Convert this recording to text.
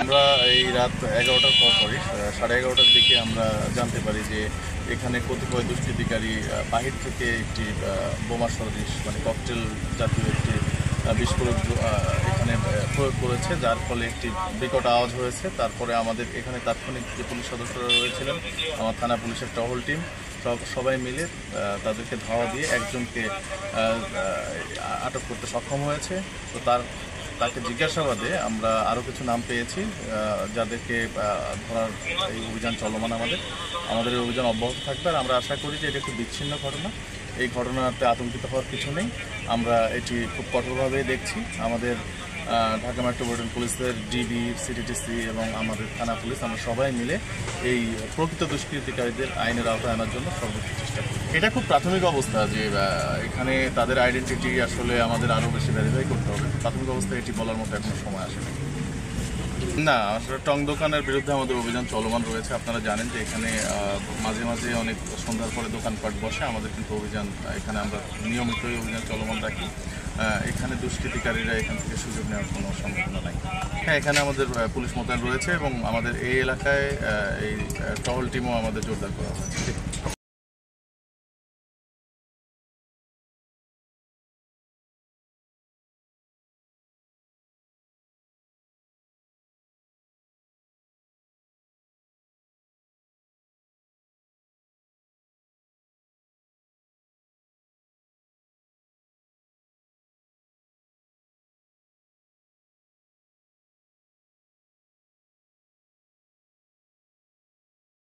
আমরা এই রাত 11টার পরপরই 11:30টার দিকে আমরা জানতে পারি যে এখানে কতিপয় দুষ্কৃতিকারী বাহির থেকে একটি বোমা সদৃশ মানে ককটেল জাতীয় একটি বিস্ফোরক এখানে প্রয়োগ করেছে, যার ফলে একটি বিকট আওয়াজ হয়েছে। তারপরে আমাদের এখানে তাৎক্ষণিক যে পুলিশ সদস্যরা রয়েছিলেন, আমার থানা পুলিশের টহল টিম সবাই মিলে তাদেরকে ধাওয়া দিয়ে একজনকে আটক করতে সক্ষম হয়েছে। তো তাকে জিজ্ঞাসাবাদে আমরা আরও কিছু নাম পেয়েছি, যাদেরকে ধরার এই অভিযান চলমান। আমাদের এই অভিযান অব্যাহত থাকবে। আর আমরা আশা করি যে এটা একটি বিচ্ছিন্ন ঘটনা, এই ঘটনাতে আতঙ্কিত হওয়ার কিছু নেই। আমরা এটি খুব কঠোরভাবে দেখছি। আমাদের ঢাকা মেট্রোপলিটন পুলিশের ডিবি, সিটিটিসি এবং আমাদের থানা পুলিশ আমরা সবাই মিলে এই প্রকৃত দুষ্কৃতিকারীদের আইনের আওতায় আনার জন্য সর্বোচ্চ চেষ্টা করি। এটা খুব প্রাথমিক অবস্থা যে এখানে তাদের আইডেন্টিটি আসলে আমাদের আরও বেশি ভেরিফাই করতে হবে। প্রাথমিক অবস্থায় এটি বলার মতো এখনো সময় আসেনি। না, আসলে টং দোকানের বিরুদ্ধে আমাদের অভিযান চলমান রয়েছে। আপনারা জানেন যে এখানে মাঝে মাঝে অনেক সন্ধ্যার পরে দোকানপাট বসে। আমাদের কিন্তু অভিযান এখানে আমরা নিয়মিতই অভিযান চলমান রাখি। এখানে দুষ্কৃতিকারীরা এখান থেকে সুযোগ নেওয়ার কোনো সম্ভাবনা নাই। হ্যাঁ, এখানে আমাদের পুলিশ মোতায়েন রয়েছে এবং আমাদের এই এলাকায় এই টহল টিমও আমাদের জোরদার করা হয়েছে।